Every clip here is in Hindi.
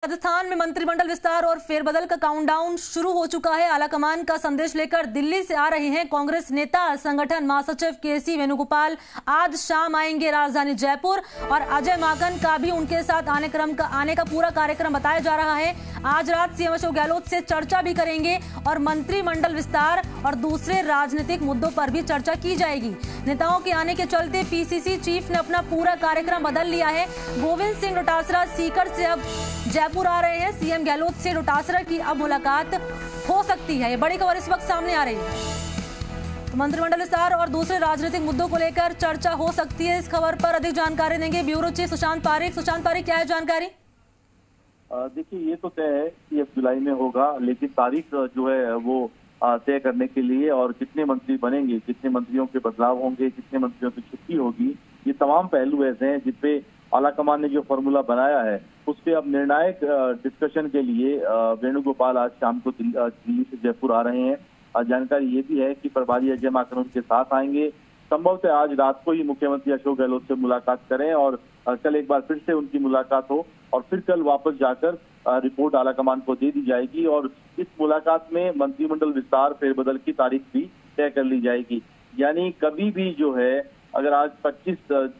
राजस्थान में मंत्रिमंडल विस्तार और फेरबदल का काउंटडाउन शुरू हो चुका है। आलाकमान का संदेश लेकर दिल्ली से आ रहे हैं कांग्रेस नेता संगठन महासचिव केसी वेणुगोपाल। आज शाम आएंगे राजधानी जयपुर और अजय माकन का भी उनके साथ आने का पूरा कार्यक्रम बताया जा रहा है। आज रात सीएम अशोक गहलोत से चर्चा भी करेंगे और मंत्रिमंडल विस्तार और दूसरे राजनीतिक मुद्दों पर भी चर्चा की जाएगी। नेताओं के आने के चलते पीसीसी चीफ ने अपना पूरा कार्यक्रम बदल लिया है। गोविंद सिंह डोटासरा सीकर से अब जयपुर आ रहे हैं। सीएम गहलोत से डोटासरा की अब मुलाकात हो सकती है। ये बड़ी खबर इस वक्त सामने आ रही है। तो मंत्रिमंडल विस्तार और दूसरे राजनीतिक मुद्दों को लेकर चर्चा हो सकती है। इस खबर पर अधिक जानकारी देंगे ब्यूरो चीफ सुशांत पारिक। सुशांत पारिक, क्या है जानकारी? देखिए, ये तो तय है कि अब जुलाई में होगा, लेकिन तारीख जो है वो तय करने के लिए और कितने मंत्री बनेंगे, कितने मंत्रियों के बदलाव होंगे, कितने मंत्रियों की छुट्टी होगी, ये तमाम पहलू ऐसे हैं जिसपे आलाकमान ने जो फॉर्मूला बनाया है उस पे अब निर्णायक डिस्कशन के लिए वेणुगोपाल आज शाम को दिल्ली से जयपुर आ रहे हैं। जानकारी ये भी है कि प्रभारी अजय माकन उनके साथ आएंगे। संभवतः आज रात को ही मुख्यमंत्री अशोक गहलोत से मुलाकात करें और कल एक बार फिर से उनकी मुलाकात हो और फिर कल वापस जाकर रिपोर्ट आलाकमान को दे दी जाएगी और इस मुलाकात में मंत्रिमंडल विस्तार फेरबदल की तारीख भी तय कर ली जाएगी। यानी कभी भी जो है, अगर आज 25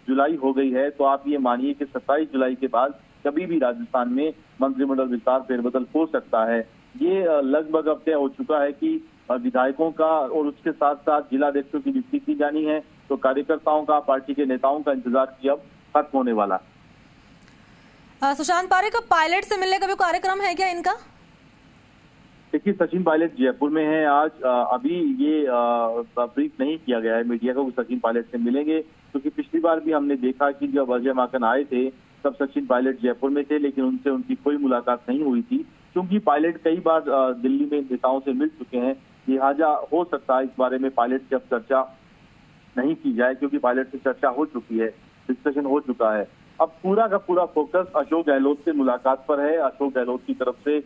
जुलाई हो गई है तो आप ये मानिए कि 27 जुलाई के बाद कभी भी राजस्थान में मंत्रिमंडल विस्तार फेरबदल हो सकता है। ये लगभग अब तय हो चुका है कि विधायकों का और उसके साथ साथ जिलाध्यक्षों की नियुक्ति की जानी है, तो कार्यकर्ताओं का, पार्टी के नेताओं का इंतजार की अब खत्म होने वाला। सुशांत पारिक, पायलट से मिलने का भी कार्यक्रम है क्या इनका? देखिए, सचिन पायलट जयपुर में है आज। अभी ये ब्रीफ नहीं किया गया है मीडिया को सचिन पायलट से मिलेंगे, क्योंकि पिछली बार भी हमने देखा कि जब अजय माकन आए थे तब सचिन पायलट जयपुर में थे, लेकिन उनसे उनकी कोई मुलाकात नहीं हुई थी, क्योंकि पायलट कई बार दिल्ली में नेताओं से मिल चुके हैं। लिहाजा हो सकता है इस बारे में पायलट से अब चर्चा नहीं की जाए, क्योंकि पायलट से चर्चा हो चुकी है, डिस्कशन हो चुका है। अब पूरा का पूरा फोकस अशोक गहलोत से मुलाकात पर है। अशोक गहलोत की तरफ से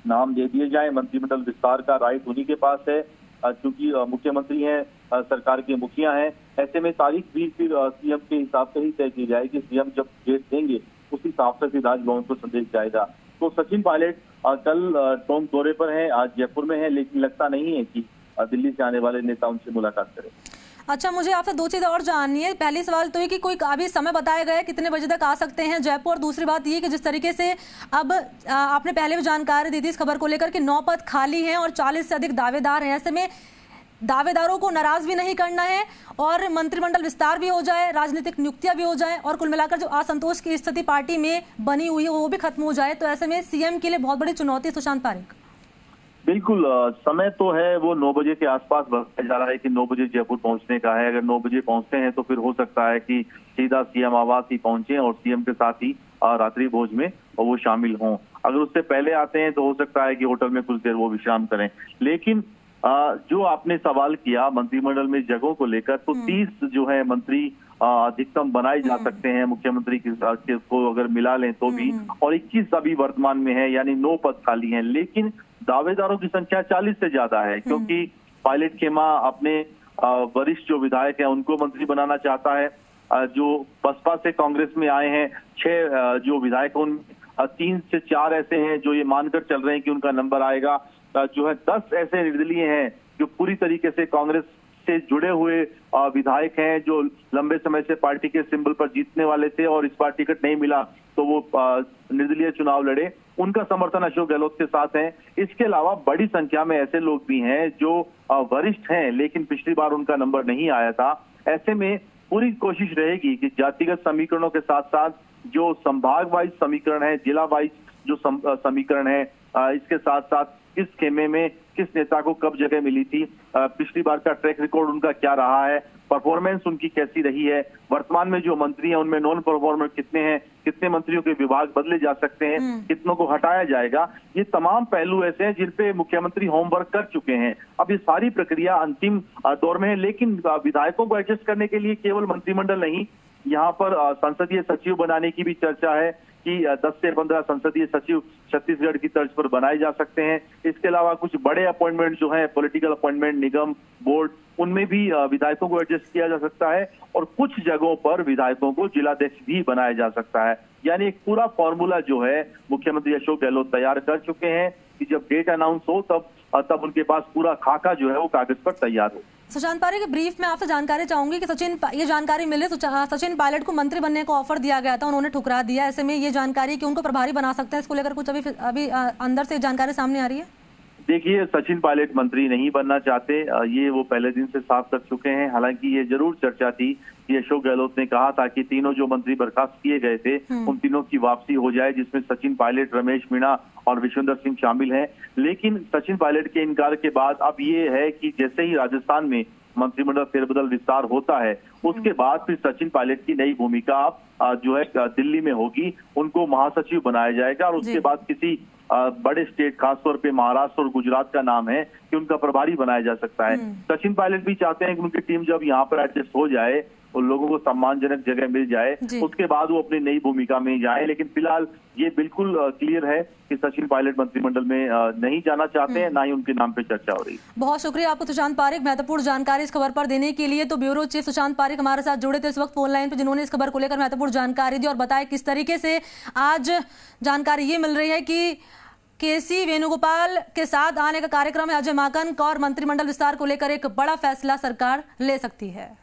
नाम दे दिए जाए, मंत्रिमंडल विस्तार का राइट उन्हीं के पास है, क्योंकि मुख्यमंत्री हैं, सरकार के मुखिया हैं। ऐसे में तारीख भी फिर सीएम के हिसाब से ही तय की जाएगी। सीएम जब डेट देंगे उस हिसाब से फिर राजभवन को संदेश जाएगा। तो सचिन पायलट कल टोंक दौरे पर हैं, आज जयपुर में है, लेकिन लगता नहीं है कि दिल्ली से आने वाले नेता उनसे मुलाकात करें। अच्छा, मुझे आपसे दो चीजें और जाननी है। पहली सवाल तो ये कि कोई अभी समय बताया गया है कितने बजे तक आ सकते हैं जयपुर, और दूसरी बात ये कि जिस तरीके से अब आपने पहले भी जानकारी दी थी इस खबर को लेकर कि 9 पद खाली हैं और 40 से अधिक दावेदार हैं, ऐसे में दावेदारों को नाराज भी नहीं करना है और मंत्रिमंडल विस्तार भी हो जाए, राजनीतिक नियुक्तियां भी हो जाए और कुल मिलाकर जो असंतोष की स्थिति पार्टी में बनी हुई है वो भी खत्म हो जाए, तो ऐसे में सीएम के लिए बहुत बड़ी चुनौती। सुशांत पारिक, बिल्कुल, समय तो है वो 9 बजे के आसपास बताया जा रहा है कि 9 बजे जयपुर पहुंचने का है। अगर 9 बजे पहुंचते हैं तो फिर हो सकता है कि सीधा सीएम आवास ही पहुंचे और सीएम के साथ ही रात्रि भोज में वो शामिल हों। अगर उससे पहले आते हैं तो हो सकता है कि होटल में कुछ देर वो विश्राम करें। लेकिन जो आपने सवाल किया मंत्रिमंडल में जगहों को लेकर, तो 30 जो है मंत्री अधिकतम बनाए जा सकते हैं मुख्यमंत्री को अगर मिला लें तो भी, और 21 अभी वर्तमान में है, यानी 9 पद खाली हैं। लेकिन दावेदारों की संख्या 40 से ज्यादा है, क्योंकि पायलट खेमा अपने वरिष्ठ जो विधायक हैं उनको मंत्री बनाना चाहता है। जो बसपा से कांग्रेस में आए हैं 6 जो विधायक, उन 3 से 4 ऐसे हैं जो ये मानकर चल रहे हैं कि उनका नंबर आएगा। जो है 10 ऐसे निर्दलीय हैं जो पूरी तरीके से कांग्रेस से जुड़े हुए विधायक हैं, जो लंबे समय से पार्टी के सिंबल पर जीतने वाले थे और इस बार टिकट नहीं मिला तो वो निर्दलीय चुनाव लड़े, उनका समर्थन अशोक गहलोत के साथ है। इसके अलावा बड़ी संख्या में ऐसे लोग भी हैं जो वरिष्ठ हैं लेकिन पिछली बार उनका नंबर नहीं आया था। ऐसे में पूरी कोशिश रहेगी कि जातिगत समीकरणों के साथ साथ जो संभाग वाइज समीकरण है, जिला वाइज जो समीकरण है, इसके साथ साथ किस खेमे में किस नेता को कब जगह मिली थी, पिछली बार का ट्रैक रिकॉर्ड उनका क्या रहा है, परफॉर्मेंस उनकी कैसी रही है, वर्तमान में जो मंत्री हैं उनमें नॉन परफॉर्मर कितने हैं, कितने मंत्रियों के विभाग बदले जा सकते हैं, कितनों को हटाया जाएगा। ये तमाम पहलू ऐसे हैं जिन पे मुख्यमंत्री होमवर्क कर चुके हैं। अब ये सारी प्रक्रिया अंतिम दौर में है, लेकिन विधायकों को एडजस्ट करने के लिए केवल मंत्रिमंडल नहीं, यहाँ पर संसदीय सचिव बनाने की भी चर्चा है कि 10 से 15 संसदीय सचिव छत्तीसगढ़ की तर्ज पर बनाए जा सकते हैं। इसके अलावा कुछ बड़े अपॉइंटमेंट जो है, पॉलिटिकल अपॉइंटमेंट, निगम, बोर्ड, उनमें भी विधायकों को एडजस्ट किया जा सकता है और कुछ जगहों पर विधायकों को जिलाध्यक्ष भी बनाया जा सकता है। यानी एक पूरा फॉर्मूला जो है मुख्यमंत्री अशोक गहलोत तैयार कर चुके हैं कि जब डेट अनाउंस हो तब उनके पास पूरा खाका जो है वो कागज पर तैयार हो। सुशांत पारेख के ब्रीफ में आपसे जानकारी चाहूंगी कि ये जानकारी मिले तो सचिन पायलट को मंत्री बनने का ऑफर दिया गया था, उन्होंने ठुकरा दिया। ऐसे में ये जानकारी कि उनको प्रभारी बना सकते हैं, इसको लेकर कुछ अभी अंदर से जानकारी सामने आ रही है? देखिए, सचिन पायलट मंत्री नहीं बनना चाहते, ये वो पहले दिन से साफ कर चुके हैं। हालांकि ये जरूर चर्चा थी कि अशोक गहलोत ने कहा था कि तीनों जो मंत्री बर्खास्त किए गए थे उन तीनों की वापसी हो जाए, जिसमें सचिन पायलट, रमेश मीणा और विश्वेंद्र सिंह शामिल हैं। लेकिन सचिन पायलट के इनकार के बाद अब ये है कि जैसे ही राजस्थान में मंत्रिमंडल फेरबदल विस्तार होता है उसके बाद फिर सचिन पायलट की नई भूमिका जो है दिल्ली में होगी, उनको महासचिव बनाया जाएगा और उसके बाद किसी बड़े स्टेट, खासतौर पे महाराष्ट्र और गुजरात का नाम है कि उनका प्रभारी बनाया जा सकता है। सचिन पायलट भी चाहते हैं कि उनकी टीम जब यहाँ पर एडजस्ट हो जाए और लोगों को सम्मानजनक जगह मिल जाए उसके बाद वो अपनी नई भूमिका में जाए। लेकिन फिलहाल ये बिल्कुल क्लियर है कि सचिन पायलट मंत्रिमंडल में नहीं जाना चाहते हैं, ना ही उनके नाम पे चर्चा हो रही। बहुत शुक्रिया आपको सुशांत पारेख, महत्वपूर्ण जानकारी इस खबर पर देने के लिए। तो ब्यूरो चीफ सुशांत पारेख हमारे साथ जुड़े थे इस वक्त फोन लाइन पे, जिन्होंने इस खबर को लेकर महत्वपूर्ण जानकारी दी और बताया किस तरीके से आज जानकारी ये मिल रही है कि केसी वेणुगोपाल के साथ आने का कार्यक्रम है अजय माकन का और मंत्रिमंडल विस्तार को लेकर एक बड़ा फैसला सरकार ले सकती है।